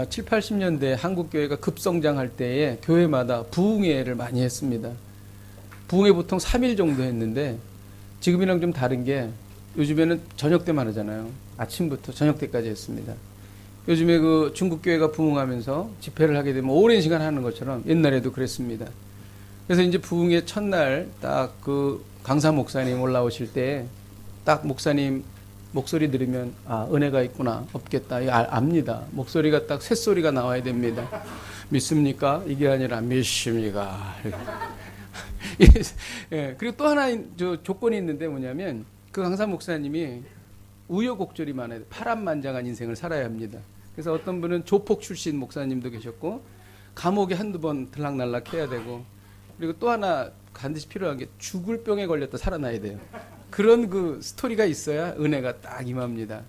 7, 80년대 한국 교회가 급성장할 때에 교회마다 부흥회를 많이 했습니다. 부흥회 보통 3일 정도 했는데 지금이랑 좀 다른 게 요즘에는 저녁 때만 하잖아요. 아침부터 저녁 때까지 했습니다. 요즘에 그 중국 교회가 부흥하면서 집회를 하게 되면 오랜 시간 하는 것처럼 옛날에도 그랬습니다. 그래서 이제 부흥회 첫날 딱 그 강사 목사님 올라오실 때 딱 목사님 목소리 들으면 은혜가 있구나, 없겠다. 압니다. 목소리가 딱 쇳소리가 나와야 됩니다. 믿습니까? 이게 아니라 믿습니까? 예, 그리고 또 하나 조건이 있는데 뭐냐면 그 강사 목사님이 우여곡절이 많아요. 파란만장한 인생을 살아야 합니다. 그래서 어떤 분은 조폭 출신 목사님도 계셨고 감옥에 한두 번 들락날락 해야 되고, 그리고 또 하나 반드시 필요한 게 죽을 병에 걸렸다 살아나야 돼요. 그런 그 스토리가 있어야 은혜가 딱 임합니다.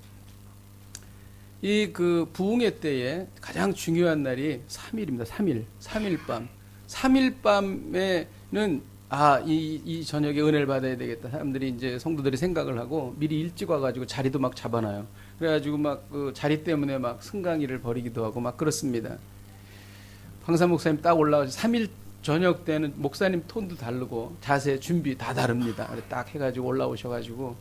이 그 부흥회 때에 가장 중요한 날이 3일입니다. 3일 밤. 3일 밤에는 이 저녁에 은혜를 받아야 되겠다. 사람들이 이제 성도들이 생각을 하고 미리 일찍 와가지고 자리도 막 잡아놔요. 그래가지고 막 그 자리 때문에 막 승강이를 벌이기도 하고 막 그렇습니다. 황사 목사님 딱 올라와서 3일 저녁 때는 목사님 톤도 다르고 자세 준비 다 다릅니다. 딱 해가지고 올라오셔가지고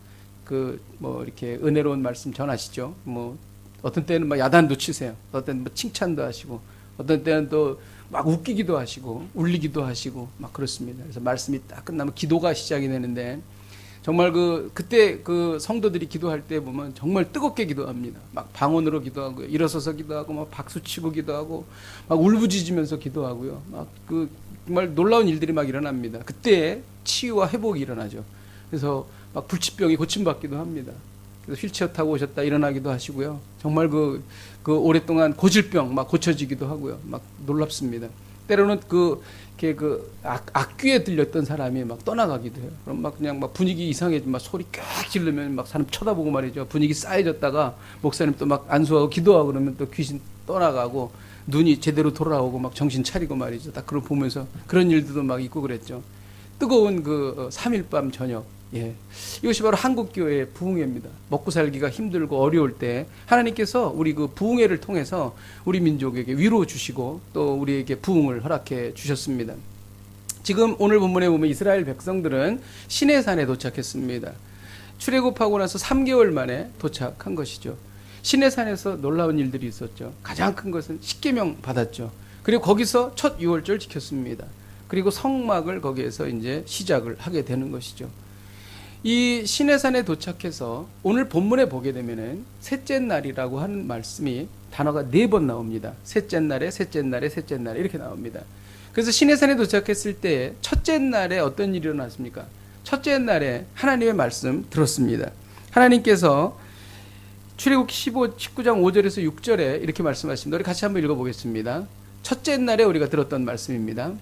그 뭐 이렇게 은혜로운 말씀 전하시죠. 뭐 어떤 때는 막 야단도 치세요. 어떤 때는 뭐 칭찬도 하시고, 어떤 때는 또 막 웃기기도 하시고 울리기도 하시고 막 그렇습니다. 그래서 말씀이 딱 끝나면 기도가 시작이 되는데 정말 그때 그 성도들이 기도할 때 보면 정말 뜨겁게 기도합니다. 막 방언으로 기도하고 일어서서 기도하고 막 박수치고 기도하고 막 울부짖으면서 기도하고요. 막 그 정말 놀라운 일들이 막 일어납니다. 그때 치유와 회복이 일어나죠. 그래서 막 불치병이 고침받기도 합니다. 그래서 휠체어 타고 오셨다 일어나기도 하시고요. 정말 그 오랫동안 고질병 막 고쳐지기도 하고요. 막 놀랍습니다. 때로는 악귀에 들렸던 사람이 막 떠나가기도 해요. 그럼 막 그냥 막 분위기 이상해지면 막 소리 꽥 지르면 막 사람 쳐다보고 말이죠. 분위기 쌓여졌다가 목사님 또 막 안수하고 기도하고 그러면 또 귀신 떠나가고 눈이 제대로 돌아오고 막 정신 차리고 말이죠. 딱 그걸 보면서 그런 일들도 막 있고 그랬죠. 뜨거운 그 3일 밤 저녁. 예. 이것이 바로 한국교회의 부흥회입니다. 먹고 살기가 힘들고 어려울 때 하나님께서 우리 그 부흥회를 통해서 우리 민족에게 위로 주시고 또 우리에게 부흥을 허락해 주셨습니다. 지금 오늘 본문에 보면 이스라엘 백성들은 시내산에 도착했습니다. 출애굽하고 나서 3개월 만에 도착한 것이죠. 시내산에서 놀라운 일들이 있었죠. 가장 큰 것은 십계명 받았죠. 그리고 거기서 첫 유월절 지켰습니다. 그리고 성막을 거기에서 이제 시작을 하게 되는 것이죠. 이 시내산에 도착해서 오늘 본문에 보게 되면은 셋째 날이라고 하는 말씀이 단어가 4번 나옵니다. 셋째 날에 셋째 날에 셋째 날에 이렇게 나옵니다. 그래서 시내산에 도착했을 때 첫째 날에 어떤 일이 일어났습니까? 첫째 날에 하나님의 말씀 들었습니다. 하나님께서 출애굽 19장 5절에서 6절에 이렇게 말씀하십니다. 우리 같이 한번 읽어보겠습니다. 첫째 날에 우리가 들었던 말씀입니다.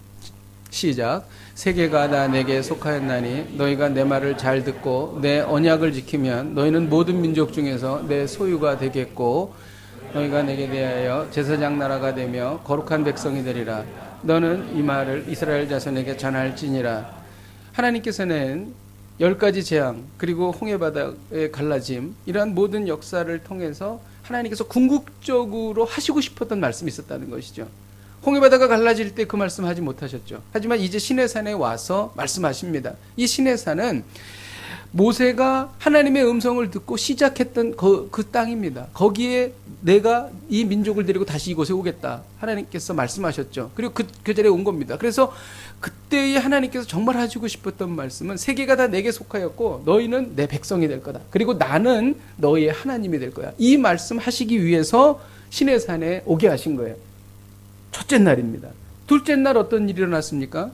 시작. 세계가 다 내게 속하였나니 너희가 내 말을 잘 듣고 내 언약을 지키면 너희는 모든 민족 중에서 내 소유가 되겠고 너희가 내게 대하여 제사장 나라가 되며 거룩한 백성이 되리라. 너는 이 말을 이스라엘 자손에게 전할지니라. 하나님께서는 10가지 재앙 그리고 홍해바다의 갈라짐 이러한 모든 역사를 통해서 하나님께서 궁극적으로 하시고 싶었던 말씀이 있었다는 것이죠. 홍해바다가 갈라질 때 그 말씀 하지 못하셨죠. 하지만 이제 시내산에 와서 말씀하십니다. 이 시내산은 모세가 하나님의 음성을 듣고 시작했던 그 땅입니다. 거기에 내가 이 민족을 데리고 다시 이곳에 오겠다. 하나님께서 말씀하셨죠. 그리고 그 자리에 온 겁니다. 그래서 그때에 하나님께서 정말 하시고 싶었던 말씀은 세계가 다 내게 속하였고 너희는 내 백성이 될 거다. 그리고 나는 너희의 하나님이 될 거야. 이 말씀 하시기 위해서 시내산에 오게 하신 거예요. 첫째 날입니다. 둘째 날 어떤 일이 일어났습니까?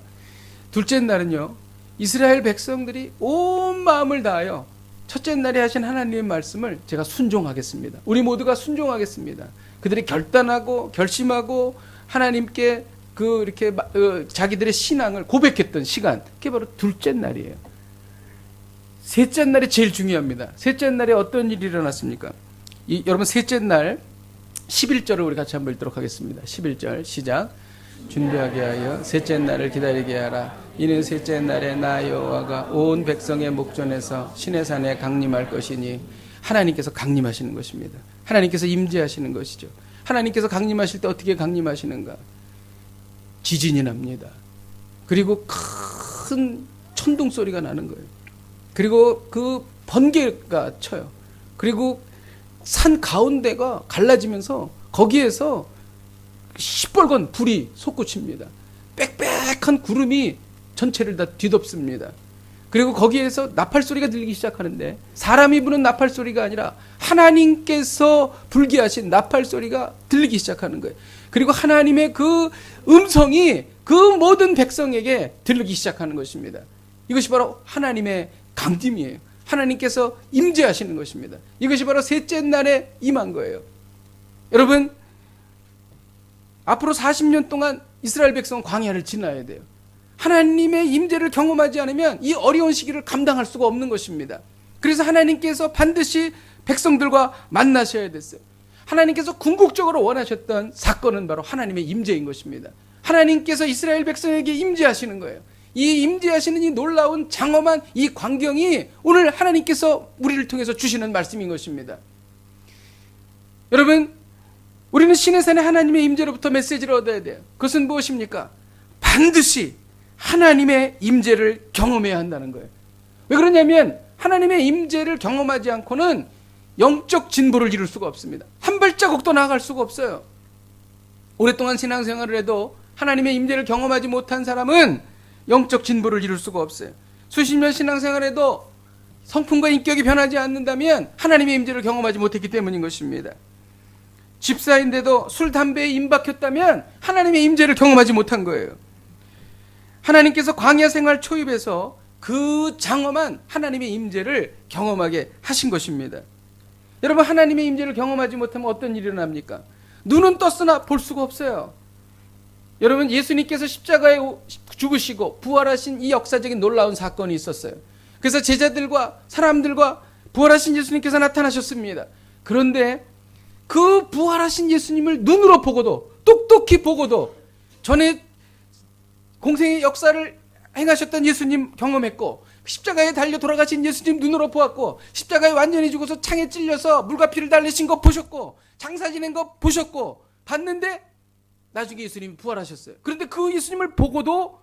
둘째 날은요. 이스라엘 백성들이 온 마음을 다하여 첫째 날에 하신 하나님의 말씀을 제가 순종하겠습니다. 우리 모두가 순종하겠습니다. 그들이 결단하고 결심하고 하나님께 이렇게 자기들의 신앙을 고백했던 시간, 그게 바로 둘째 날이에요. 셋째 날이 제일 중요합니다. 셋째 날에 어떤 일이 일어났습니까? 여러분 셋째 날 11절을 우리 같이 한번 읽도록 하겠습니다. 11절 시작. 준비하게 하여 셋째 날을 기다리게 하라. 이는 셋째 날에 나 여호와가 온 백성의 목전에서 시내산에 강림할 것이니 하나님께서 강림하시는 것입니다. 하나님께서 임재하시는 것이죠. 하나님께서 강림하실 때 어떻게 강림하시는가? 지진이 납니다. 그리고 큰 천둥 소리가 나는 거예요. 그리고 그 번개가 쳐요. 그리고 산 가운데가 갈라지면서 거기에서 시뻘건 불이 솟구칩니다. 빽빽한 구름이 전체를 다 뒤덮습니다. 그리고 거기에서 나팔 소리가 들리기 시작하는데, 사람이 부는 나팔 소리가 아니라 하나님께서 불게 하신 나팔 소리가 들리기 시작하는 거예요. 그리고 하나님의 그 음성이 그 모든 백성에게 들리기 시작하는 것입니다. 이것이 바로 하나님의 강림이에요. 하나님께서 임재하시는 것입니다. 이것이 바로 셋째 날에 임한 거예요. 여러분, 앞으로 40년 동안 이스라엘 백성은 광야를 지나야 돼요. 하나님의 임재를 경험하지 않으면 이 어려운 시기를 감당할 수가 없는 것입니다. 그래서 하나님께서 반드시 백성들과 만나셔야 됐어요. 하나님께서 궁극적으로 원하셨던 사건은 바로 하나님의 임재인 것입니다. 하나님께서 이스라엘 백성에게 임재하시는 거예요. 이 임재하시는 이 놀라운 장엄한 이 광경이 오늘 하나님께서 우리를 통해서 주시는 말씀인 것입니다. 여러분, 우리는 신의 산에 하나님의 임재로부터 메시지를 얻어야 돼요. 그것은 무엇입니까? 반드시 하나님의 임재를 경험해야 한다는 거예요. 왜 그러냐면 하나님의 임재를 경험하지 않고는 영적 진보를 이룰 수가 없습니다. 한 발자국도 나아갈 수가 없어요. 오랫동안 신앙생활을 해도 하나님의 임재를 경험하지 못한 사람은 영적 진보를 이룰 수가 없어요. 수십 년 신앙생활에도 성품과 인격이 변하지 않는다면 하나님의 임재를 경험하지 못했기 때문인 것입니다. 집사인데도 술, 담배에 임박혔다면 하나님의 임재를 경험하지 못한 거예요. 하나님께서 광야 생활 초입에서 그 장엄한 하나님의 임재를 경험하게 하신 것입니다. 여러분, 하나님의 임재를 경험하지 못하면 어떤 일이 일어납니까? 눈은 떴으나 볼 수가 없어요. 여러분, 예수님께서 십자가에 죽으시고 부활하신 이 역사적인 놀라운 사건이 있었어요. 그래서 제자들과 사람들과 부활하신 예수님께서 나타나셨습니다. 그런데 그 부활하신 예수님을 눈으로 보고도, 똑똑히 보고도, 전에 공생의 역사를 행하셨던 예수님 경험했고, 십자가에 달려 돌아가신 예수님 눈으로 보았고, 십자가에 완전히 죽어서 창에 찔려서 물과 피를 달리신 거 보셨고, 장사 지낸 거 보셨고, 봤는데 나중에 예수님이 부활하셨어요. 그런데 그 예수님을 보고도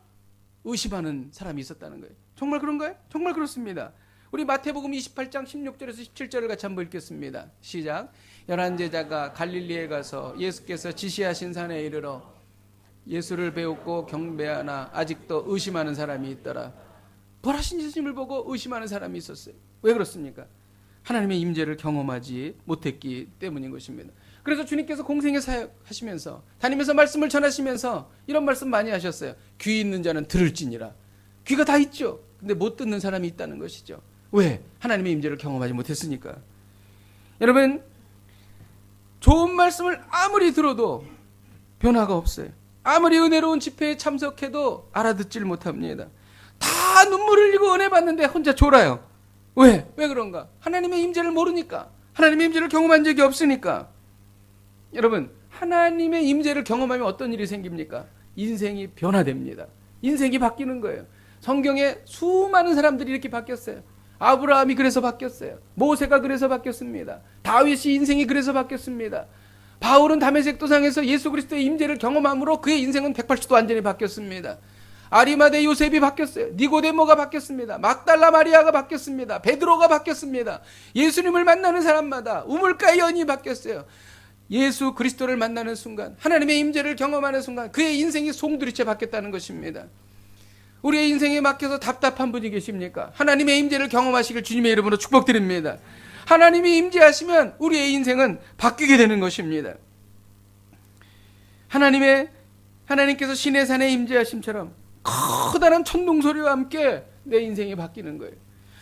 의심하는 사람이 있었다는 거예요. 정말 그런가요? 정말 그렇습니다. 우리 마태복음 28장 16절에서 17절을 같이 한번 읽겠습니다. 시작. 11제자가 갈릴리에 가서 예수께서 지시하신 산에 이르러 예수를 배웠고 경배하나 아직도 의심하는 사람이 있더라. 부활하신 예수님을 보고 의심하는 사람이 있었어요. 왜 그렇습니까? 하나님의 임재를 경험하지 못했기 때문인 것입니다. 그래서 주님께서 공생에 사역하시면서 다니면서 말씀을 전하시면서 이런 말씀 많이 하셨어요. 귀 있는 자는 들을지니라. 귀가 다 있죠. 근데 못 듣는 사람이 있다는 것이죠. 왜? 하나님의 임재를 경험하지 못했으니까. 여러분, 좋은 말씀을 아무리 들어도 변화가 없어요. 아무리 은혜로운 집회에 참석해도 알아듣질 못합니다. 다 눈물 흘리고 은혜 받는데 혼자 졸아요. 왜? 왜 그런가? 하나님의 임재를 모르니까. 하나님의 임재를 경험한 적이 없으니까. 여러분, 하나님의 임재를 경험하면 어떤 일이 생깁니까? 인생이 변화됩니다. 인생이 바뀌는 거예요. 성경에 수많은 사람들이 이렇게 바뀌었어요. 아브라함이 그래서 바뀌었어요. 모세가 그래서 바뀌었습니다. 다윗이 인생이 그래서 바뀌었습니다. 바울은 다메섹 도상에서 예수 그리스도의 임재를 경험함으로 그의 인생은 180도 완전히 바뀌었습니다. 아리마대 요셉이 바뀌었어요. 니고데모가 바뀌었습니다. 막달라 마리아가 바뀌었습니다. 베드로가 바뀌었습니다. 예수님을 만나는 사람마다 우물가의 연이 바뀌었어요. 예수 그리스도를 만나는 순간, 하나님의 임재를 경험하는 순간 그의 인생이 송두리째 바뀌었다는 것입니다. 우리의 인생에 막혀서 답답한 분이 계십니까? 하나님의 임재를 경험하시길 주님의 이름으로 축복드립니다. 하나님이 임재하시면 우리의 인생은 바뀌게 되는 것입니다. 하나님께서 신의 산에 임재하심처럼 커다란 천둥 소리와 함께 내 인생이 바뀌는 거예요.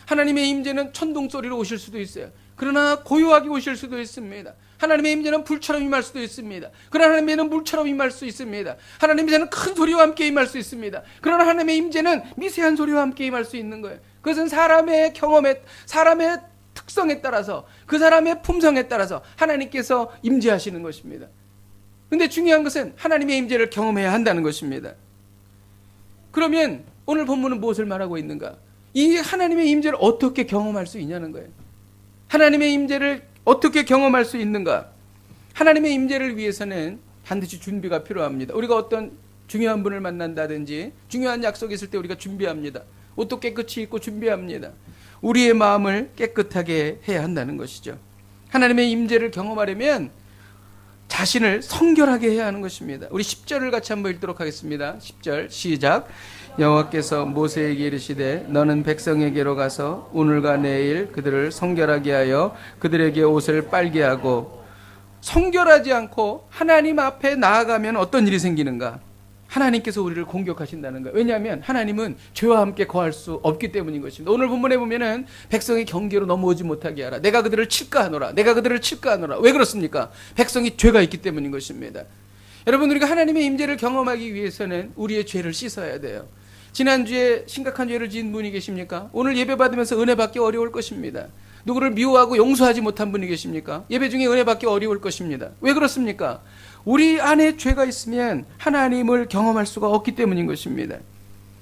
하나님의 임재는 천둥 소리로 오실 수도 있어요. 그러나 고요하게 오실 수도 있습니다. 하나님의 임재는 불처럼 임할 수도 있습니다. 그러나 하나님의 임재는 물처럼 임할 수 있습니다. 하나님의 임재는 큰 소리와 함께 임할 수 있습니다. 그러나 하나님의 임재는 미세한 소리와 함께 임할 수 있는 거예요. 그것은 사람의 경험에, 사람의 특성에 따라서, 그 사람의 품성에 따라서 하나님께서 임재하시는 것입니다. 그런데 중요한 것은 하나님의 임재를 경험해야 한다는 것입니다. 그러면 오늘 본문은 무엇을 말하고 있는가? 이 하나님의 임재를 어떻게 경험할 수 있냐는 거예요. 하나님의 임재를 어떻게 경험할 수 있는가? 하나님의 임재를 위해서는 반드시 준비가 필요합니다. 우리가 어떤 중요한 분을 만난다든지 중요한 약속이 있을 때 우리가 준비합니다. 옷도 깨끗이 입고 준비합니다. 우리의 마음을 깨끗하게 해야 한다는 것이죠. 하나님의 임재를 경험하려면 자신을 성결하게 해야 하는 것입니다. 우리 10절을 같이 한번 읽도록 하겠습니다. 10절 시작. 여호와께서 모세에게 이르시되 너는 백성에게로 가서 오늘과 내일 그들을 성결하게 하여 그들에게 옷을 빨게 하고. 성결하지 않고 하나님 앞에 나아가면 어떤 일이 생기는가? 하나님께서 우리를 공격하신다는 거예요. 왜냐하면 하나님은 죄와 함께 거할 수 없기 때문인 것입니다. 오늘 본문에 보면은 백성이 경계로 넘어오지 못하게 하라. 내가 그들을 칠까 하노라. 내가 그들을 칠까 하노라. 왜 그렇습니까? 백성이 죄가 있기 때문인 것입니다. 여러분, 우리가 하나님의 임재를 경험하기 위해서는 우리의 죄를 씻어야 돼요. 지난주에 심각한 죄를 지은 분이 계십니까? 오늘 예배 받으면서 은혜 받기 어려울 것입니다. 누구를 미워하고 용서하지 못한 분이 계십니까? 예배 중에 은혜 받기 어려울 것입니다. 왜 그렇습니까? 우리 안에 죄가 있으면 하나님을 경험할 수가 없기 때문인 것입니다.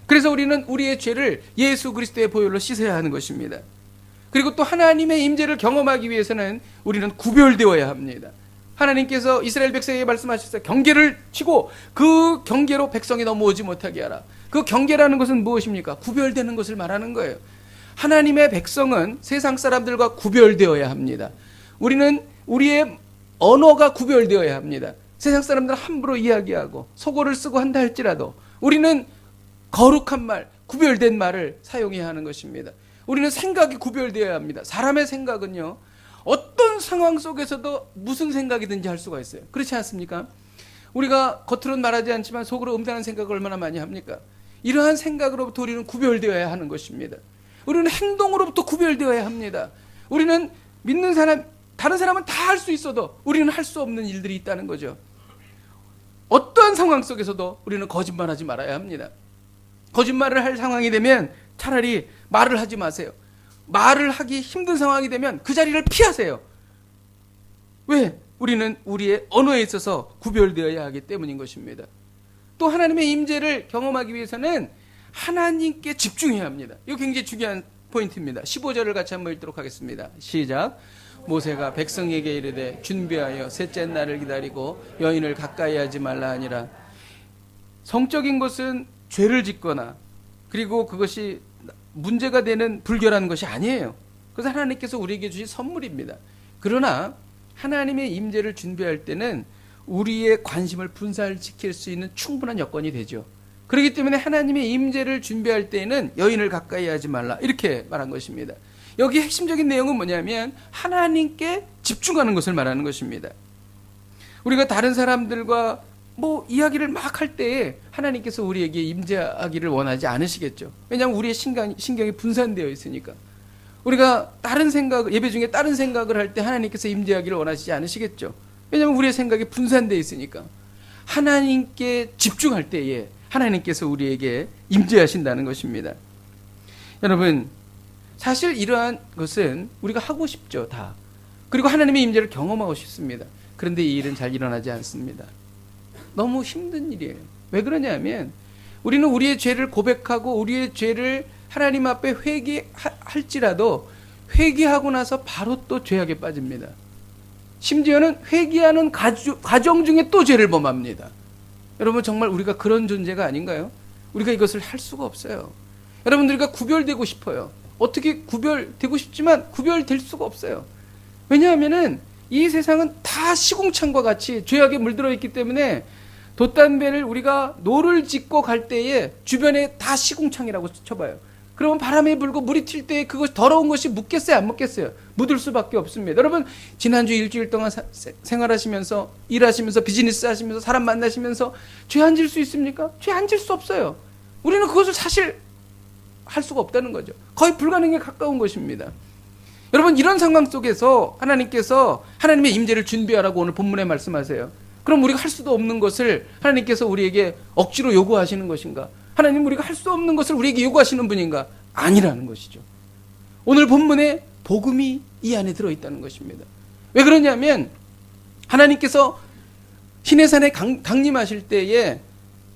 그래서 우리는 우리의 죄를 예수 그리스도의 보혈로 씻어야 하는 것입니다. 그리고 또 하나님의 임재를 경험하기 위해서는 우리는 구별되어야 합니다. 하나님께서 이스라엘 백성에게 말씀하셨어요. 경계를 치고 그 경계로 백성이 넘어오지 못하게 하라. 그 경계라는 것은 무엇입니까? 구별되는 것을 말하는 거예요. 하나님의 백성은 세상 사람들과 구별되어야 합니다. 우리는 우리의 언어가 구별되어야 합니다. 세상 사람들은 함부로 이야기하고 속어를 쓰고 한다 할지라도 우리는 거룩한 말, 구별된 말을 사용해야 하는 것입니다. 우리는 생각이 구별되어야 합니다. 사람의 생각은요, 어떤 상황 속에서도 무슨 생각이든지 할 수가 있어요. 그렇지 않습니까? 우리가 겉으로는 말하지 않지만 속으로 음란한 생각을 얼마나 많이 합니까? 이러한 생각으로부터 우리는 구별되어야 하는 것입니다. 우리는 행동으로부터 구별되어야 합니다. 우리는 믿는 사람, 다른 사람은 다 할 수 있어도 우리는 할 수 없는 일들이 있다는 거죠. 어떠한 상황 속에서도 우리는 거짓말하지 말아야 합니다. 거짓말을 할 상황이 되면 차라리 말을 하지 마세요. 말을 하기 힘든 상황이 되면 그 자리를 피하세요. 왜? 우리는 우리의 언어에 있어서 구별되어야 하기 때문인 것입니다. 또 하나님의 임재를 경험하기 위해서는 하나님께 집중해야 합니다. 이거 굉장히 중요한 포인트입니다. 15절을 같이 한번 읽도록 하겠습니다. 시작. 모세가 백성에게 이르되 준비하여 셋째 날을 기다리고 여인을 가까이 하지 말라 하니라. 성적인 것은 죄를 짓거나 그리고 그것이 문제가 되는 불결한 것이 아니에요. 그래서 하나님께서 우리에게 주신 선물입니다. 그러나 하나님의 임재를 준비할 때는 우리의 관심을 분산시킬 수 있는 충분한 여건이 되죠. 그렇기 때문에 하나님의 임재를 준비할 때에는 여인을 가까이 하지 말라 이렇게 말한 것입니다. 여기 핵심적인 내용은 뭐냐면 하나님께 집중하는 것을 말하는 것입니다. 우리가 다른 사람들과 이야기를 막 할 때에 하나님께서 우리에게 임재하기를 원하지 않으시겠죠. 왜냐하면 우리의 신경이 분산되어 있으니까. 우리가 다른 생각, 예배 중에 다른 생각을 할 때 하나님께서 임재하기를 원하시지 않으시겠죠. 왜냐하면 우리의 생각이 분산되어 있으니까. 하나님께 집중할 때에 하나님께서 우리에게 임재하신다는 것입니다. 여러분, 사실 이러한 것은 우리가 하고 싶죠, 다. 그리고 하나님의 임재를 경험하고 싶습니다. 그런데 이 일은 잘 일어나지 않습니다. 너무 힘든 일이에요. 왜 그러냐면 우리는 우리의 죄를 고백하고 우리의 죄를 하나님 앞에 회개할지라도 회개하고 나서 바로 또 죄악에 빠집니다. 심지어는 회개하는 과정 중에 또 죄를 범합니다. 여러분, 정말 우리가 그런 존재가 아닌가요? 우리가 이것을 할 수가 없어요. 여러분, 우리가 구별되고 싶어요. 어떻게 구별되고 싶지만 구별될 수가 없어요. 왜냐하면은 이 세상은 다 시궁창과 같이 죄악에 물들어 있기 때문에 돛담배를 우리가 노를 짓고 갈 때에 주변에 다 시궁창이라고 쳐봐요. 그러면 바람이 불고 물이 튈 때 그것이 더러운 것이 묻겠어요, 안 묻겠어요? 묻을 수밖에 없습니다. 여러분, 지난주 일주일 동안 생활하시면서 일하시면서 비즈니스 하시면서 사람 만나시면서 죄 안 질 수 있습니까? 죄 안 질 수 없어요. 우리는 그것을 사실 할 수가 없다는 거죠. 거의 불가능에 가까운 것입니다. 여러분, 이런 상황 속에서 하나님께서 하나님의 임재를 준비하라고 오늘 본문에 말씀하세요. 그럼 우리가 할 수도 없는 것을 하나님께서 우리에게 억지로 요구하시는 것인가? 하나님, 우리가 할 수 없는 것을 우리에게 요구하시는 분인가? 아니라는 것이죠. 오늘 본문에 복음이 이 안에 들어있다는 것입니다. 왜 그러냐면 하나님께서 시내산에 강림하실 때에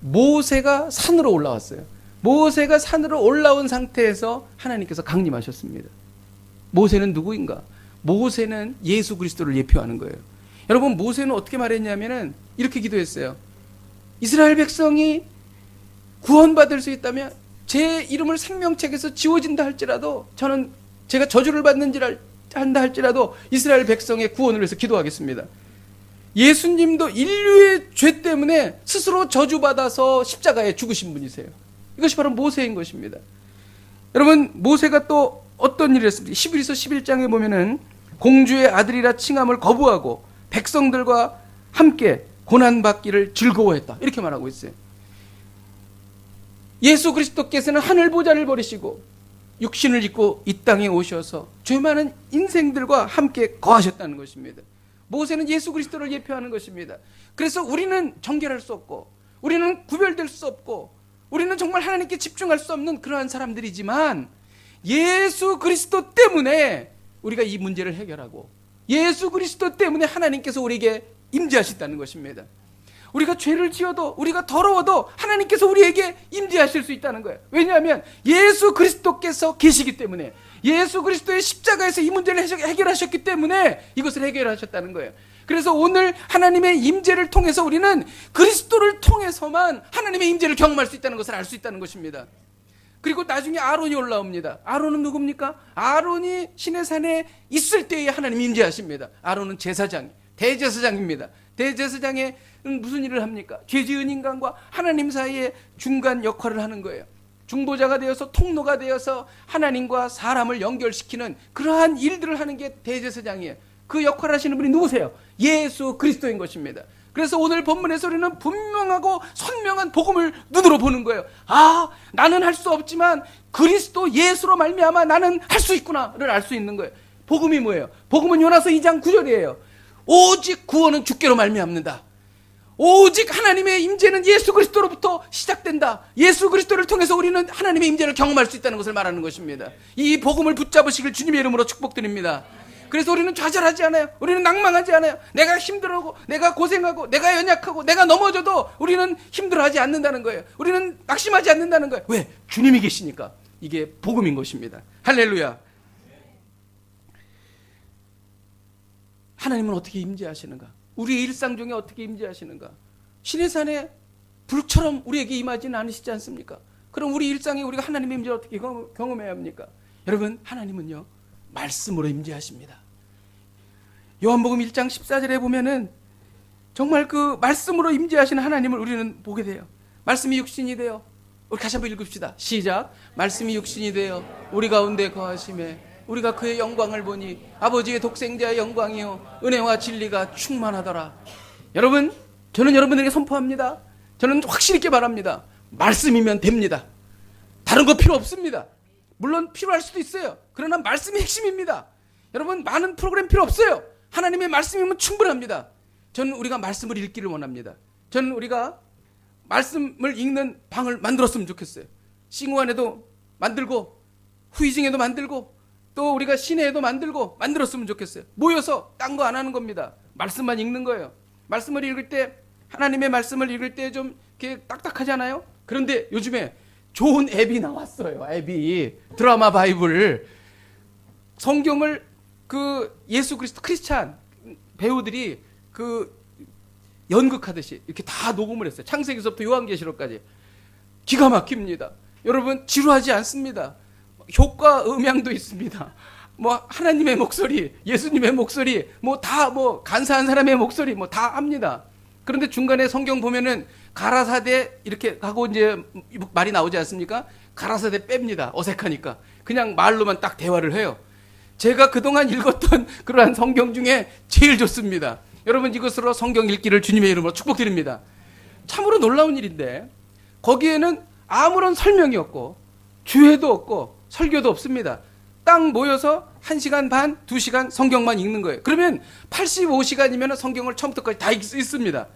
모세가 산으로 올라왔어요. 모세가 산으로 올라온 상태에서 하나님께서 강림하셨습니다. 모세는 누구인가? 모세는 예수 그리스도를 예표하는 거예요. 여러분, 모세는 어떻게 말했냐면은 이렇게 기도했어요. 이스라엘 백성이 구원받을 수 있다면 제 이름을 생명책에서 지워진다 할지라도, 저는 제가 저주를 한다 할지라도 이스라엘 백성의 구원을 위해서 기도하겠습니다. 예수님도 인류의 죄 때문에 스스로 저주받아서 십자가에 죽으신 분이세요. 이것이 바로 모세인 것입니다. 여러분, 모세가 또 어떤 일을 했습니까? 히브리서 11장에 보면은 공주의 아들이라 칭함을 거부하고 백성들과 함께 고난받기를 즐거워했다, 이렇게 말하고 있어요. 예수 그리스도께서는 하늘 보좌를 버리시고 육신을 입고 이 땅에 오셔서 죄 많은 인생들과 함께 거하셨다는 것입니다. 모세는 예수 그리스도를 예표하는 것입니다. 그래서 우리는 정결할 수 없고, 우리는 구별될 수 없고, 우리는 정말 하나님께 집중할 수 없는 그러한 사람들이지만, 예수 그리스도 때문에 우리가 이 문제를 해결하고, 예수 그리스도 때문에 하나님께서 우리에게 임재하신다는 것입니다. 우리가 죄를 지어도, 우리가 더러워도 하나님께서 우리에게 임재하실 수 있다는 거예요. 왜냐하면 예수 그리스도께서 계시기 때문에, 예수 그리스도의 십자가에서 이 문제를 해결하셨기 때문에 이것을 해결하셨다는 거예요. 그래서 오늘 하나님의 임재를 통해서 우리는 그리스도를 통해서만 하나님의 임재를 경험할 수 있다는 것을 알 수 있다는 것입니다. 그리고 나중에 아론이 올라옵니다. 아론은 누굽니까? 아론이 시내산에 있을 때에 하나님 임재하십니다. 아론은 제사장, 대제사장입니다. 대제사장에 무슨 일을 합니까? 죄 지은 인간과 하나님 사이에 중간 역할을 하는 거예요. 중보자가 되어서, 통로가 되어서 하나님과 사람을 연결시키는 그러한 일들을 하는 게 대제사장이에요. 그 역할을 하시는 분이 누구세요? 예수 그리스도인 것입니다. 그래서 오늘 본문에서 우리는 분명하고 선명한 복음을 눈으로 보는 거예요. 아, 나는 할 수 없지만 그리스도 예수로 말미암아 나는 할 수 있구나를 알 수 있는 거예요. 복음이 뭐예요? 복음은 요나서 2장 9절이에요. 오직 구원은 주께로 말미암는다. 오직 하나님의 임재는 예수 그리스도로부터 시작된다. 예수 그리스도를 통해서 우리는 하나님의 임재를 경험할 수 있다는 것을 말하는 것입니다. 이 복음을 붙잡으시길 주님의 이름으로 축복드립니다. 그래서 우리는 좌절하지 않아요. 우리는 낭망하지 않아요. 내가 힘들고, 내가 고생하고, 내가 연약하고, 내가 넘어져도 우리는 힘들어하지 않는다는 거예요. 우리는 낙심하지 않는다는 거예요. 왜? 주님이 계시니까. 이게 복음인 것입니다. 할렐루야. 하나님은 어떻게 임재하시는가? 우리의 일상 중에 어떻게 임재하시는가? 시내산에 불처럼 우리에게 임하지는 않으시지 않습니까? 그럼 우리 일상에 우리가 하나님의 임재를 어떻게 경험해야 합니까? 여러분, 하나님은요, 말씀으로 임재하십니다. 요한복음 1장 14절에 보면은 정말 그 말씀으로 임재하시는 하나님을 우리는 보게 돼요. 말씀이 육신이 되어, 우리 다시 한번 읽읍시다. 시작. 말씀이 육신이 되어 우리 가운데 거하심에 우리가 그의 영광을 보니 아버지의 독생자의 영광이요 은혜와 진리가 충만하더라. 여러분, 저는 여러분에게 선포합니다. 저는 확실히 있게 바랍니다. 말씀이면 됩니다. 다른 거 필요 없습니다. 물론 필요할 수도 있어요. 그러나 말씀이 핵심입니다. 여러분, 많은 프로그램 필요 없어요. 하나님의 말씀이면 충분합니다. 저는 우리가 말씀을 읽기를 원합니다. 저는 우리가 말씀을 읽는 방을 만들었으면 좋겠어요. 싱우안에도 만들고, 후이징에도 만들고, 또 우리가 시내에도 만들었으면 좋겠어요. 모여서 딴 거 안 하는 겁니다. 말씀만 읽는 거예요. 말씀을 읽을 때, 하나님의 말씀을 읽을 때 좀 이렇게 딱딱하잖아요. 그런데 요즘에 좋은 앱이 나왔어요. 앱이 드라마 바이블, 성경을 그 예수 그리스도 크리스찬 배우들이 그 연극하듯이 이렇게 다 녹음을 했어요. 창세기서부터 요한계시록까지. 기가 막힙니다. 여러분, 지루하지 않습니다. 효과 음향도 있습니다. 뭐 하나님의 목소리, 예수님의 목소리, 뭐 다 뭐 간사한 사람의 목소리 뭐 다 합니다. 그런데 중간에 성경 보면은 가라사대 이렇게 하고 이제 말이 나오지 않습니까? 가라사대 뺍니다. 어색하니까. 그냥 말로만 딱 대화를 해요. 제가 그동안 읽었던 그러한 성경 중에 제일 좋습니다. 여러분, 이것으로 성경 읽기를 주님의 이름으로 축복드립니다. 참으로 놀라운 일인데 거기에는 아무런 설명이 없고 주회도 없고 설교도 없습니다. 딱 모여서 1시간 반, 2시간 성경만 읽는 거예요. 그러면 85시간이면 성경을 처음부터까지 다 읽습니다.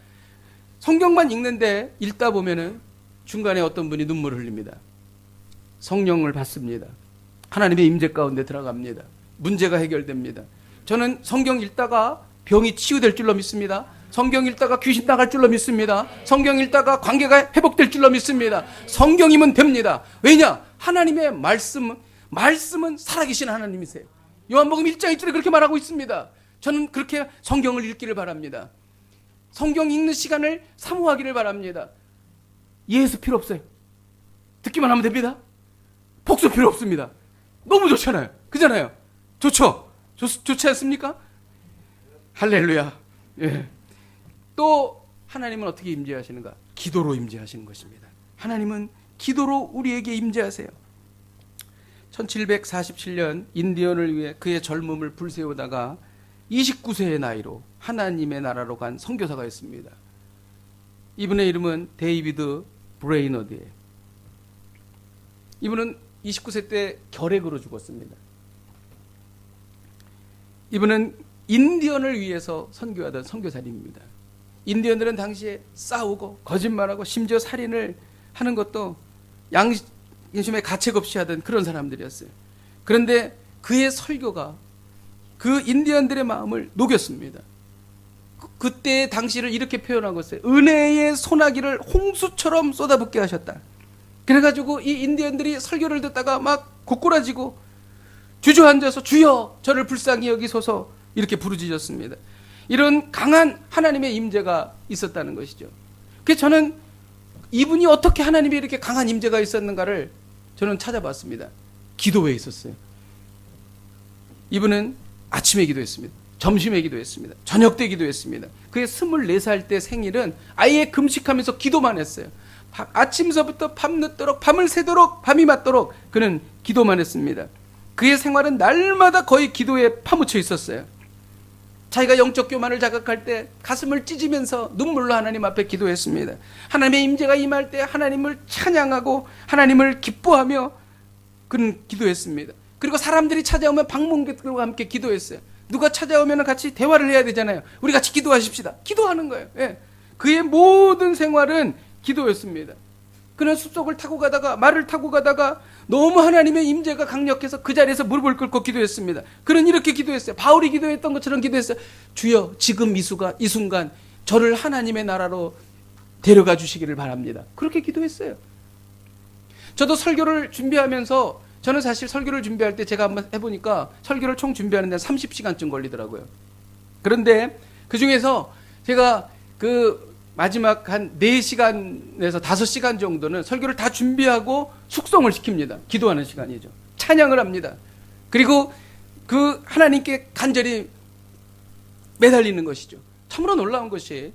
성경만 읽는데 읽다 보면은 중간에 어떤 분이 눈물을 흘립니다. 성령을 받습니다. 하나님의 임재 가운데 들어갑니다. 문제가 해결됩니다. 저는 성경 읽다가 병이 치유될 줄로 믿습니다. 성경 읽다가 귀신 나갈 줄로 믿습니다. 성경 읽다가 관계가 회복될 줄로 믿습니다. 성경이면 됩니다. 왜냐? 하나님의 말씀은 살아계신 하나님이세요. 요한복음 1장 1절에 그렇게 말하고 있습니다. 저는 그렇게 성경을 읽기를 바랍니다. 성경 읽는 시간을 사모하기를 바랍니다. 예수 필요 없어요. 듣기만 하면 됩니다. 복수 필요 없습니다. 너무 좋잖아요. 그잖아요. 좋죠? 좋지 않습니까? 할렐루야. 예. 또 하나님은 어떻게 임재하시는가? 기도로 임재하시는 것입니다. 하나님은 기도로 우리에게 임재하세요. 1747년 인디언을 위해 그의 젊음을 불태우다가 29세의 나이로 하나님의 나라로 간 선교사가 있습니다. 이분의 이름은 데이비드 브레이너드예요. 이분은 29세 때 결핵으로 죽었습니다. 이분은 인디언을 위해서 선교하던 선교사님입니다. 인디언들은 당시에 싸우고 거짓말하고 심지어 살인을 하는 것도 양심의 가책 없이 하던 그런 사람들이었어요. 그런데 그의 설교가 그 인디언들의 마음을 녹였습니다. 그때 당시를 이렇게 표현한 것이에요. 은혜의 소나기를 홍수처럼 쏟아붓게 하셨다. 그래가지고 이 인디언들이 설교를 듣다가 막 고꾸라지고 주저앉아서 주여 저를 불쌍히 여기소서 이렇게 부르짖었습니다. 이런 강한 하나님의 임재가 있었다는 것이죠. 그래서 저는 이분이 어떻게 하나님의 이렇게 강한 임재가 있었는가를 저는 찾아봤습니다. 기도회에 있었어요. 이분은 아침에 기도했습니다. 점심에 기도했습니다. 저녁 때 기도했습니다. 그의 24살 때 생일은 아예 금식하면서 기도만 했어요. 아침서부터 밤늦도록 밤을 새도록 밤이 맞도록 그는 기도만 했습니다. 그의 생활은 날마다 거의 기도에 파묻혀 있었어요. 자기가 영적 교만을 자각할 때 가슴을 찢으면서 눈물로 하나님 앞에 기도했습니다. 하나님의 임재가 임할 때 하나님을 찬양하고 하나님을 기뻐하며 그는 기도했습니다. 그리고 사람들이 찾아오면 방문객들과 함께 기도했어요. 누가 찾아오면 같이 대화를 해야 되잖아요. 우리 같이 기도하십시다. 기도하는 거예요. 예. 그의 모든 생활은 기도였습니다. 그는 숲속을 타고 가다가 말을 타고 가다가 너무 하나님의 임재가 강력해서 그 자리에서 무릎을 꿇고 기도했습니다. 그는 이렇게 기도했어요. 바울이 기도했던 것처럼 기도했어요. 주여 지금 이 순간 저를 하나님의 나라로 데려가 주시기를 바랍니다. 그렇게 기도했어요. 저도 설교를 준비하면서 저는 사실 설교를 준비할 때 제가 한번 해보니까 설교를 총 준비하는 데 30시간쯤 걸리더라고요. 그런데 그 중에서 제가 그 마지막 한 4시간에서 5시간 정도는 설교를 다 준비하고 숙성을 시킵니다. 기도하는 시간이죠. 찬양을 합니다. 그리고 그 하나님께 간절히 매달리는 것이죠. 참으로 놀라운 것이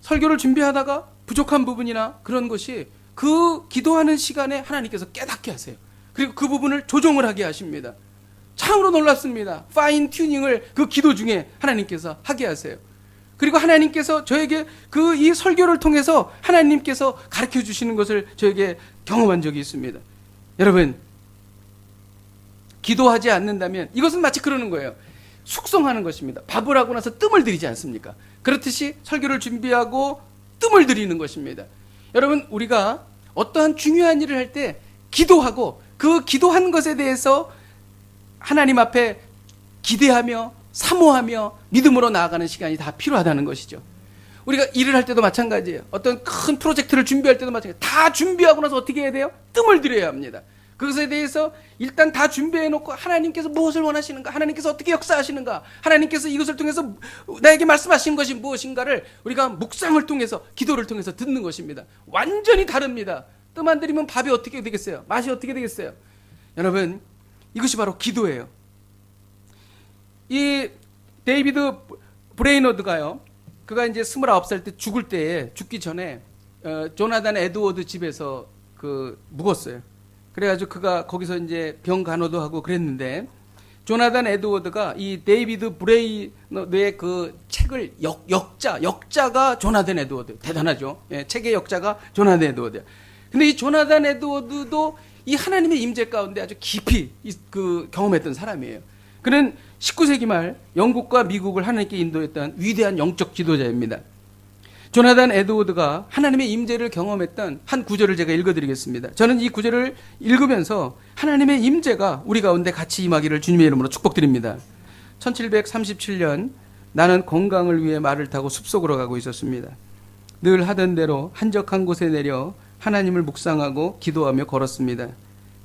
설교를 준비하다가 부족한 부분이나 그런 것이 그 기도하는 시간에 하나님께서 깨닫게 하세요. 그리고 그 부분을 조정을 하게 하십니다. 참으로 놀랍습니다. 파인 튜닝을 그 기도 중에 하나님께서 하게 하세요. 그리고 하나님께서 저에게 그 이 설교를 통해서 하나님께서 가르쳐 주시는 것을 저에게 경험한 적이 있습니다. 여러분, 기도하지 않는다면 이것은 마치 그러는 거예요. 숙성하는 것입니다. 밥을 하고 나서 뜸을 들이지 않습니까? 그렇듯이 설교를 준비하고 뜸을 들이는 것입니다. 여러분, 우리가 어떠한 중요한 일을 할 때 기도하고 그 기도한 것에 대해서 하나님 앞에 기대하며 사모하며 믿음으로 나아가는 시간이 다 필요하다는 것이죠. 우리가 일을 할 때도 마찬가지예요. 어떤 큰 프로젝트를 준비할 때도 마찬가지예요. 다 준비하고 나서 어떻게 해야 돼요? 뜸을 들여야 합니다. 그것에 대해서 일단 다 준비해놓고 하나님께서 무엇을 원하시는가? 하나님께서 어떻게 역사하시는가? 하나님께서 이것을 통해서 나에게 말씀하신 것이 무엇인가를 우리가 묵상을 통해서 기도를 통해서 듣는 것입니다. 완전히 다릅니다. 뜸 안 들이면 밥이 어떻게 되겠어요? 맛이 어떻게 되겠어요? 여러분, 이것이 바로 기도예요. 이 데이비드 브레이너드가요, 그가 이제 29살 때 죽기 전에 조나단 에드워드 집에서 묵었어요. 그래가지고 그가 거기서 이제 병 간호도 하고 그랬는데, 조나단 에드워드가 이 데이비드 브레이너드의 그 책을 역자가 조나단 에드워드. 대단하죠. 예, 책의 역자가 조나단 에드워드야. 근데 이 조나단 에드워드도 이 하나님의 임재 가운데 아주 깊이 경험했던 사람이에요. 그는 19세기 말 영국과 미국을 하나님께 인도했던 위대한 영적 지도자입니다. 조나단 에드워드가 하나님의 임재를 경험했던 한 구절을 제가 읽어드리겠습니다. 저는 이 구절을 읽으면서 하나님의 임재가 우리 가운데 같이 임하기를 주님의 이름으로 축복드립니다. 1737년 나는 건강을 위해 말을 타고 숲속으로 가고 있었습니다. 늘 하던 대로 한적한 곳에 내려 하나님을 묵상하고 기도하며 걸었습니다.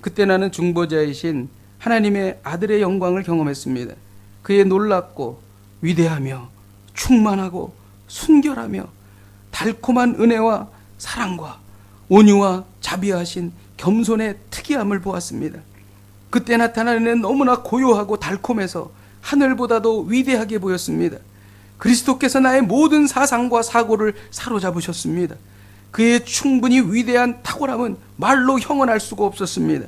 그때 나는 중보자이신 하나님의 아들의 영광을 경험했습니다. 그의 놀랍고 위대하며 충만하고 순결하며 달콤한 은혜와 사랑과 온유와 자비하신 겸손의 특이함을 보았습니다. 그때 나타난 은혜는 너무나 고요하고 달콤해서 하늘보다도 위대하게 보였습니다. 그리스도께서 나의 모든 사상과 사고를 사로잡으셨습니다. 그의 충분히 위대한 탁월함은 말로 형언할 수가 없었습니다.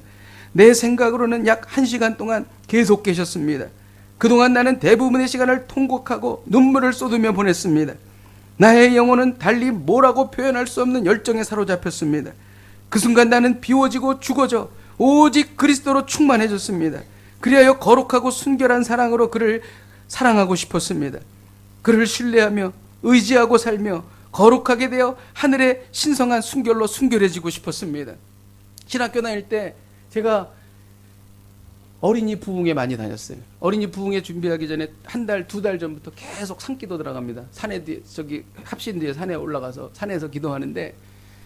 내 생각으로는 약 1시간 동안 계속 계셨습니다. 그동안 나는 대부분의 시간을 통곡하고 눈물을 쏟으며 보냈습니다. 나의 영혼은 달리 뭐라고 표현할 수 없는 열정에 사로잡혔습니다. 그 순간 나는 비워지고 죽어져 오직 그리스도로 충만해졌습니다. 그리하여 거룩하고 순결한 사랑으로 그를 사랑하고 싶었습니다. 그를 신뢰하며 의지하고 살며 거룩하게 되어 하늘의 신성한 순결로 순결해지고 싶었습니다. 신학교 다닐 때 제가 어린이 부흥회 많이 다녔어요. 어린이 부흥회 준비하기 전에 한 달, 2달 전부터 계속 산기도 들어갑니다. 산에 저기 합신 뒤에 산에 올라가서 산에서 기도하는데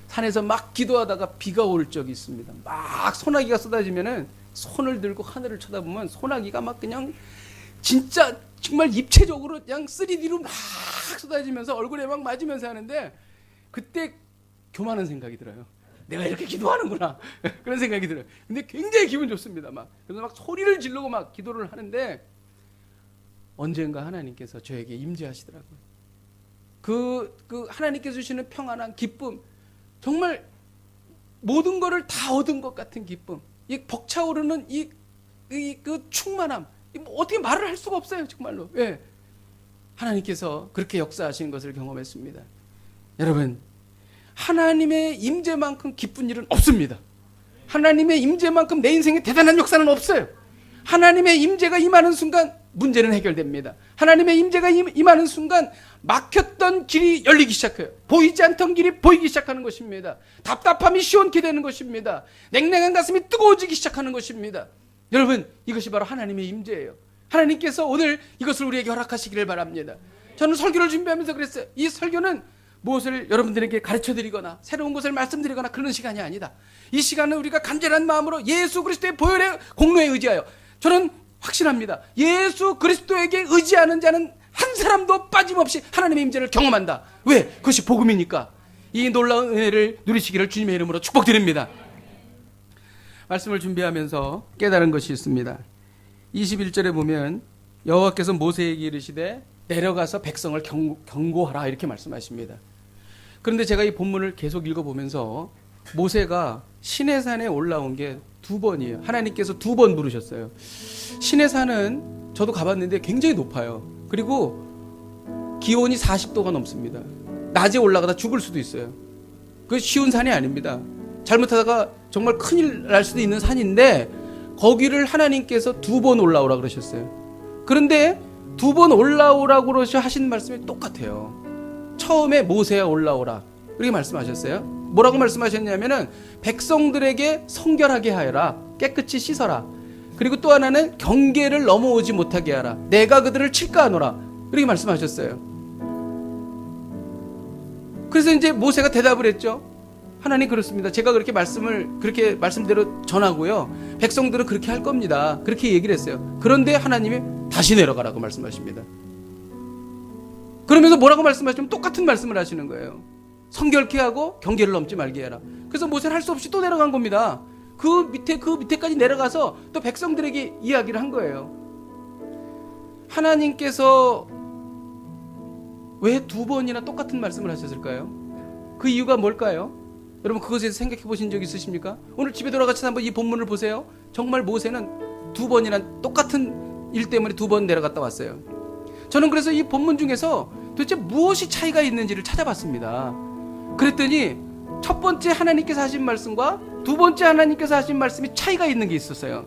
산에서 막 기도하다가 비가 올 적이 있습니다. 막 소나기가 쏟아지면은 손을 들고 하늘을 쳐다보면 소나기가 막 그냥 진짜 정말 입체적으로 그냥 3D로 막 쏟아지면서 얼굴에 막 맞으면서 하는데 그때 교만한 생각이 들어요. 내가 이렇게 기도하는구나 그런 생각이 들어요. 근데 굉장히 기분 좋습니다. 그래서 막 소리를 지르고 막 기도를 하는데 언젠가 하나님께서 저에게 임재하시더라고요. 그 하나님께서 주시는 평안한 기쁨, 정말 모든 것을 다 얻은 것 같은 기쁨, 이 벅차오르는 그 충만함, 어떻게 말을 할 수가 없어요, 정말로. 예. 하나님께서 그렇게 역사하시는 것을 경험했습니다. 여러분, 하나님의 임재만큼 기쁜 일은 없습니다. 하나님의 임재만큼 내 인생에 대단한 역사는 없어요. 하나님의 임재가 임하는 순간 문제는 해결됩니다. 하나님의 임재가 임하는 순간 막혔던 길이 열리기 시작해요. 보이지 않던 길이 보이기 시작하는 것입니다. 답답함이 시원케 되는 것입니다. 냉랭한 가슴이 뜨거워지기 시작하는 것입니다. 여러분, 이것이 바로 하나님의 임재예요. 하나님께서 오늘 이것을 우리에게 허락하시기를 바랍니다. 저는 설교를 준비하면서 그랬어요. 이 설교는 무엇을 여러분들에게 가르쳐드리거나 새로운 것을 말씀드리거나 그런 시간이 아니다. 이 시간은 우리가 간절한 마음으로 예수 그리스도의 보혈의 공로에 의지하여, 저는 확신합니다. 예수 그리스도에게 의지하는 자는 한 사람도 빠짐없이 하나님의 임재를 경험한다. 왜? 그것이 복음이니까. 이 놀라운 은혜를 누리시기를 주님의 이름으로 축복드립니다. 말씀을 준비하면서 깨달은 것이 있습니다. 21절에 보면 여호와께서 모세에게 이르시되 내려가서 백성을 경고하라 이렇게 말씀하십니다. 그런데 제가 이 본문을 계속 읽어보면서 모세가 시내산에 올라온 게 2번이에요. 하나님께서 2번 부르셨어요. 시내산은 저도 가봤는데 굉장히 높아요. 그리고 기온이 40도가 넘습니다. 낮에 올라가다 죽을 수도 있어요. 그게 쉬운 산이 아닙니다. 잘못하다가 정말 큰일 날 수도 있는 산인데 거기를 하나님께서 2번 올라오라 그러셨어요. 그런데 2번 올라오라고 하신 말씀이 똑같아요. 처음에 모세야 올라오라 이렇게 말씀하셨어요. 뭐라고 말씀하셨냐면은 백성들에게 성결하게 하여라, 깨끗이 씻어라. 그리고 또 하나는 경계를 넘어오지 못하게 하라. 내가 그들을 칠까하노라 이렇게 말씀하셨어요. 그래서 이제 모세가 대답을 했죠. 하나님, 그렇습니다. 제가 그렇게 말씀대로 전하고요. 백성들은 그렇게 할 겁니다. 그렇게 얘기를 했어요. 그런데 하나님이 다시 내려가라고 말씀하십니다. 그러면서 뭐라고 말씀하시면 똑같은 말씀을 하시는 거예요. 성결케 하고 경계를 넘지 말게 해라. 그래서 모세는 할 수 없이 또 내려간 겁니다. 그 밑에까지 내려가서 또 백성들에게 이야기를 한 거예요. 하나님께서 왜 2번이나 똑같은 말씀을 하셨을까요? 그 이유가 뭘까요? 여러분, 그것에 대해서 생각해 보신 적 있으십니까? 오늘 집에 돌아가셔서 한번 이 본문을 보세요. 정말 모세는 2번이나 똑같은 일 때문에 2번 내려갔다 왔어요. 저는 그래서 이 본문 중에서 도대체 무엇이 차이가 있는지를 찾아봤습니다. 그랬더니 첫 번째 하나님께서 하신 말씀과 두 번째 하나님께서 하신 말씀이 차이가 있는 게 있었어요.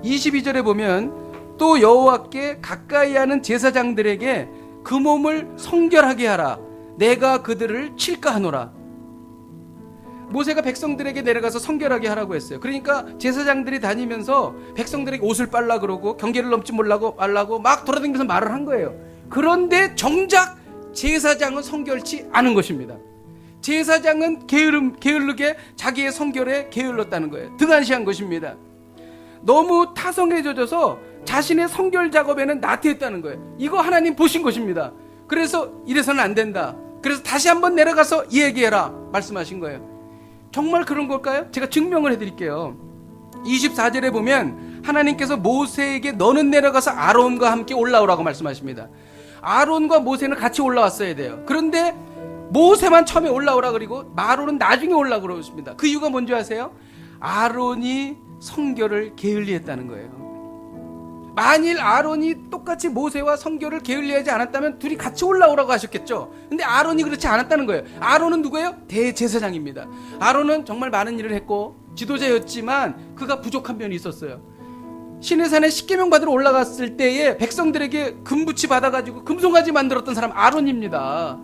22절에 보면 또 여호와께 가까이 하는 제사장들에게 그 몸을 성결하게 하라. 내가 그들을 칠까 하노라. 모세가 백성들에게 내려가서 성결하게 하라고 했어요. 그러니까 제사장들이 다니면서 백성들에게 옷을 빨라 그러고 경계를 넘지 말라고 막 돌아다니면서 말을 한 거예요. 그런데 정작 제사장은 성결치 않은 것입니다. 제사장은 게으르게 자기의 성결에 게을렀다는 거예요. 등한시한 것입니다. 너무 타성에 젖어서 자신의 성결 작업에는 나태했다는 거예요. 이거 하나님 보신 것입니다. 그래서 이래서는 안 된다. 그래서 다시 한번 내려가서 얘기해라 말씀하신 거예요. 정말 그런 걸까요? 제가 증명을 해드릴게요. 24절에 보면 하나님께서 모세에게 너는 내려가서 아론과 함께 올라오라고 말씀하십니다. 아론과 모세는 같이 올라왔어야 돼요. 그런데 모세만 처음에 올라오라 그리고 아론은 나중에 올라오라고 그러십니다. 그 이유가 뭔지 아세요? 아론이 성결을 게을리했다는 거예요. 만일 아론이 똑같이 모세와 성결을 게을리하지 않았다면 둘이 같이 올라오라고 하셨겠죠. 근데 아론이 그렇지 않았다는 거예요. 아론은 누구예요? 대제사장입니다. 아론은 정말 많은 일을 했고 지도자였지만 그가 부족한 면이 있었어요. 시내산에 십계명 받으러 올라갔을 때에 백성들에게 금붙이 받아가지고 금송아지 만들었던 사람 아론입니다.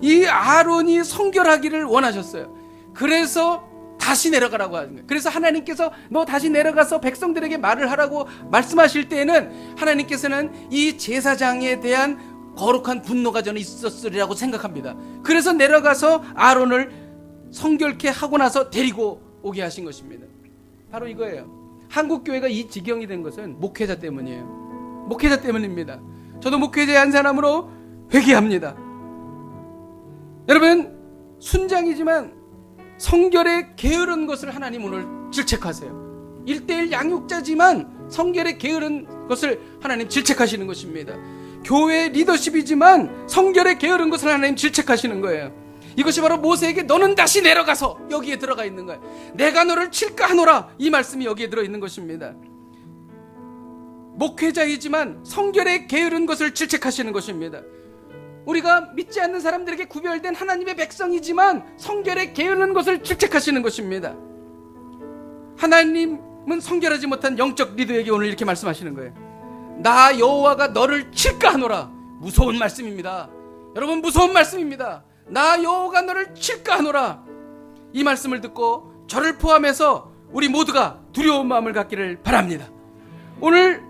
이 아론이 성결하기를 원하셨어요. 그래서 다시 내려가라고 하는 거예요. 그래서 하나님께서 너 다시 내려가서 백성들에게 말을 하라고 말씀하실 때에는 하나님께서는 이 제사장에 대한 거룩한 분노가 저는 있었으리라고 생각합니다. 그래서 내려가서 아론을 성결케 하고 나서 데리고 오게 하신 것입니다. 바로 이거예요. 한국교회가 이 지경이 된 것은 목회자 때문이에요. 목회자 때문입니다. 저도 목회자의 한 사람으로 회개합니다. 여러분, 순장이지만 성결에 게으른 것을 하나님 오늘 질책하세요. 1:1 양육자지만 성결에 게으른 것을 하나님 질책하시는 것입니다. 교회 리더십이지만 성결에 게으른 것을 하나님 질책하시는 거예요. 이것이 바로 모세에게 너는 다시 내려가서 여기에 들어가 있는 거예요. 내가 너를 칠까 하노라, 이 말씀이 여기에 들어있는 것입니다. 목회자이지만 성결에 게으른 것을 질책하시는 것입니다. 우리가 믿지 않는 사람들에게 구별된 하나님의 백성이지만 성결에 게으른 것을 질책하시는 것입니다. 하나님은 성결하지 못한 영적 리더에게 오늘 이렇게 말씀하시는 거예요. 나 여호와가 너를 칠까 하노라. 무서운 말씀입니다. 여러분, 무서운 말씀입니다. 나 여호와가 너를 칠까 하노라. 이 말씀을 듣고 저를 포함해서 우리 모두가 두려운 마음을 갖기를 바랍니다. 오늘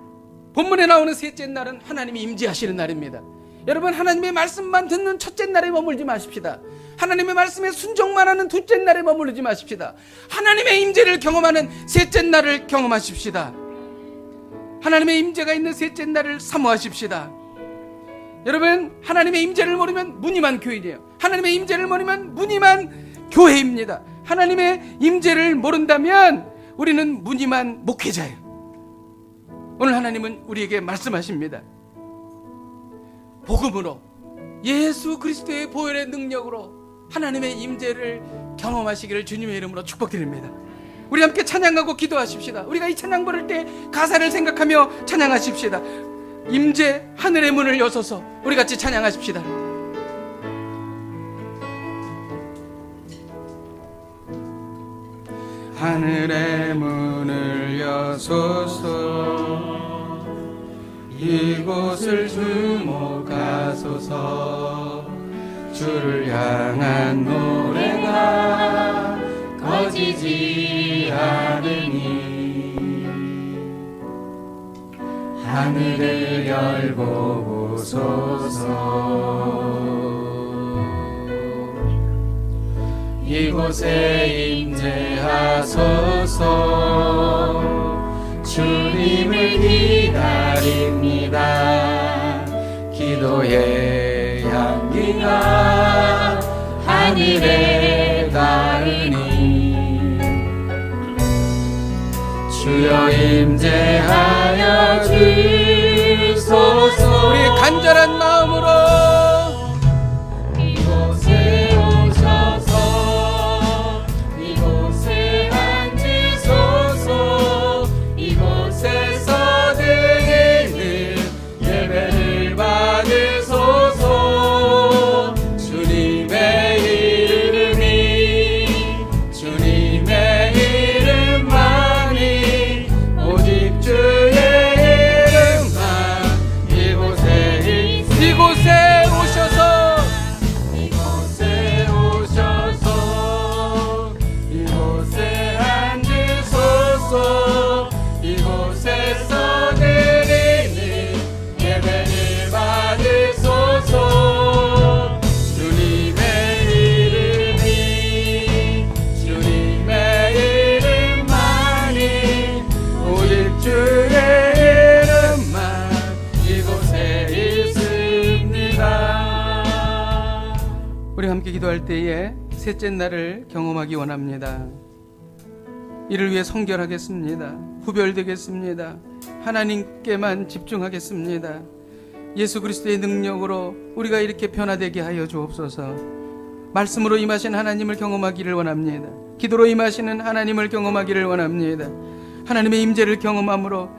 본문에 나오는 셋째 날은 하나님이 임재하시는 날입니다. 여러분, 하나님의 말씀만 듣는 첫째 날에 머물지 마십시다. 하나님의 말씀에 순종만 하는 둘째 날에 머무르지 마십시다. 하나님의 임재를 경험하는 셋째 날을 경험하십시다. 하나님의 임재가 있는 셋째 날을 사모하십시다. 여러분, 하나님의 임재를 모르면 무늬만 교인이에요. 하나님의 임재를 모르면 무늬만 교회입니다. 하나님의 임재를 모른다면 우리는 무늬만 목회자예요. 오늘 하나님은 우리에게 말씀하십니다. 복음으로, 예수 그리스도의 보혈의 능력으로 하나님의 임재를 경험하시기를 주님의 이름으로 축복드립니다. 우리 함께 찬양하고 기도하십시다. 우리가 이 찬양 부를 때 가사를 생각하며 찬양하십시다. 임재 하늘의 문을 여서서 우리 같이 찬양하십시다. 하늘의 문을 여소서 이곳을 주목하소서. 주를 향한 노래가 꺼지지 않으니 하늘을 열고 보소서. 이곳에 임재하소서. 주님을 기다립니다. 기도의 향기가 하늘에 닿으니 주여 임재하여 주소서. 우리 간절한 마음으로 이곳에 오셔서 이곳에 앉으소서. 이곳에서 드리는 예배를 받으소서. 주님의 이름이 주님의 이름만이 오직 주의 때에 셋째 날을 경험하기 원합니다. 이를 위해 성결하겠습니다. 구별되겠습니다. 하나님께만 집중하겠습니다. 예수 그리스도의 능력으로 우리가 이렇게 변화되게 하여 주옵소서. 말씀으로 임하신 하나님을 경험하기를 원합니다. 기도로 임하시는 하나님을 경험하기를 원합니다. 하나님의 임재를 경험함으로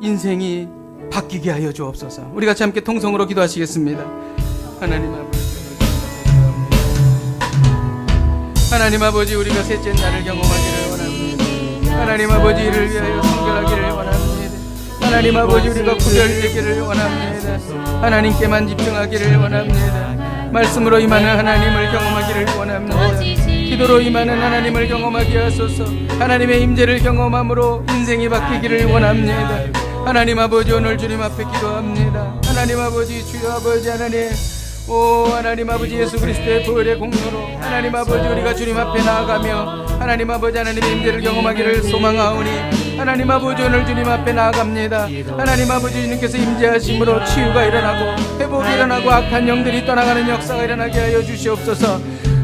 인생이 바뀌게 하여 주옵소서. 우리 같이 함께 통성으로 기도하시겠습니다. 하나님 아버지, 하나님 아버지, 우리가 셋째 날을 경험하기를 원합니다. 하나님 아버지, 이를 위하여 성결하기를 원합니다. 하나님 아버지, 우리가 구별되기를 원합니다. 하나님께만 집중하기를 원합니다. 말씀으로 임하는 하나님을 경험하기를 원합니다. 기도로 임하는 하나님을 경험하게 하소서. 하나님의 임재를 경험함으로 인생이 바뀌기를 원합니다. 하나님 아버지, 오늘 주님 앞에 기도합니다. 하나님 아버지, 주여 아버지 하나님, 오 하나님 아버지, 예수 그리스도의 보혈의 공로로 하나님 아버지, 우리가 주님 앞에 나아가며 하나님 아버지 하나님의 임재를 경험하기를 소망하오니 하나님 아버지, 오늘 주님 앞에 나아갑니다. 하나님 아버지, 주님께서 임재하심으로 치유가 일어나고 회복이 일어나고 악한 영들이 떠나가는 역사가 일어나게 하여 주시옵소서.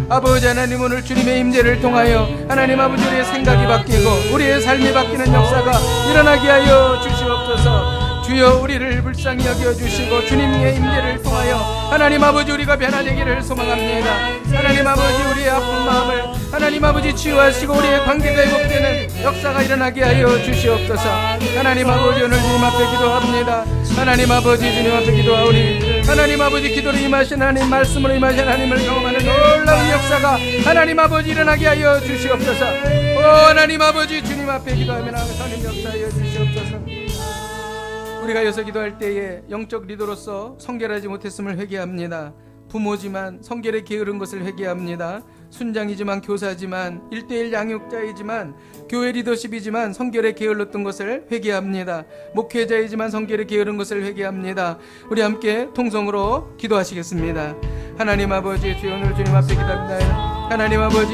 아버지 하나님, 오늘 주님의 임재를 통하여 하나님 아버지, 우리의 생각이 바뀌고 우리의 삶이 바뀌는 역사가 일어나게 하여 주시옵소서. 주여, 우리를 불쌍히 여겨주시고 주님의 임재를 통하여 하나님 아버지, 우리가 변화되기를 소망합니다. 하나님 아버지, 우리의 아픈 마음을 하나님 아버지 치유하시고 우리의 관계가 회복되는 역사가 일어나게 하여 주시옵소서. 하나님 아버지, 오늘 주님 앞에 기도합니다. 하나님 아버지, 주님 앞에 기도하오니 하나님 아버지, 기도로 임하신 하나님, 말씀으로 임하신 하나님을 경험하는 놀라운 역사가 하나님 아버지 일어나게 하여 주시옵소서. 오 하나님 아버지, 주님 앞에 기도하며 하나님 역사하여 주시옵소서. 우리가 여기서 기도할 때에 영적 리더로서 성결하지 못했음을 회개합니다. 부모지만 성결에 게으른 것을 회개합니다. 순장이지만 교사지만 1:1 양육자이지만 교회 리더십이지만 성결에 게을렀던 것을 회개합니다. 목회자이지만 성결에 게으른 것을 회개합니다. 우리 함께 통성으로 기도하시겠습니다. 하나님 아버지, 주여 오늘 주님 앞에 기도합니다. 하나님 아버지,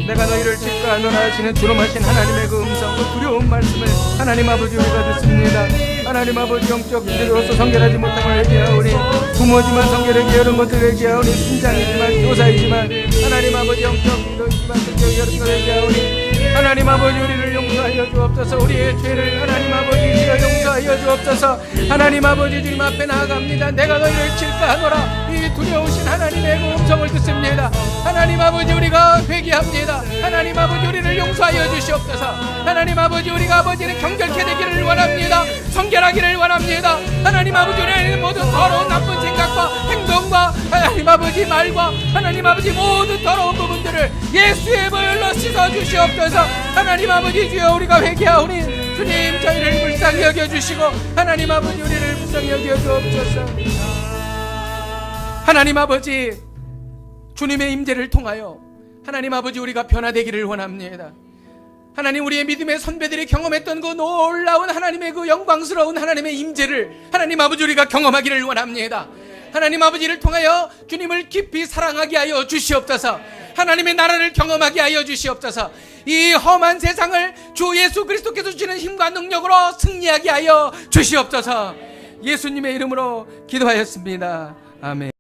내가 너희를 칠까 하노라 하시는 두루마신 하나님의 그 음성, 그 두려운 말씀을 하나님 아버지, 우리가 듣습니다. 하나님 아버지, 영적 리더로서 성결하지 못함을 회개하오니 부모지만 성결에 게으른 것을 회개하오니 순장이지만 교사이지만 하나님 아버지, 영적 리더이지만 성결에 게으른 것을 회개하오니 하나님 아버지, 우리를 용서하여 주옵소서. 우리의 죄를 하나님 아버지, 주여 용서하여 주옵소서. 하나님 아버지, 주님 앞에 나아갑니다. 내가 너희를 칠까 하노라, 이 두려우신 하나님의 그 음성을 듣습니다. 하나님 아버지, 우리가 회개합니다. 하나님 아버지, 우리를 용서하여 주시옵소서. 하나님 아버지, 우리가 아버지는 경결케 되기를 원합니다. 성결하기를 원합니다. 하나님 아버지, 우리는 모든 더러운 나쁜 생각과 행동과 하나님 아버지 말과 하나님 아버지 모든 더러운 부분들을 예수의 보혈로 씻어 주시옵소서. 하나님 아버지, 주여 우리가 회개하오니 주님, 저희를 불쌍히 여겨주시고 하나님 아버지, 우리를 불쌍히 여겨주옵소서. 하나님 아버지, 주님의 임재를 통하여 하나님 아버지, 우리가 변화되기를 원합니다. 하나님, 우리의 믿음의 선배들이 경험했던 그 놀라운 하나님의 그 영광스러운 하나님의 임재를 하나님 아버지, 우리가 경험하기를 원합니다. 하나님 아버지를 통하여 주님을 깊이 사랑하게 하여 주시옵소서. 하나님의 나라를 경험하게 하여 주시옵소서. 이 험한 세상을 주 예수 그리스도께서 주시는 힘과 능력으로 승리하게 하여 주시옵소서. 예수님의 이름으로 기도하였습니다. 아멘.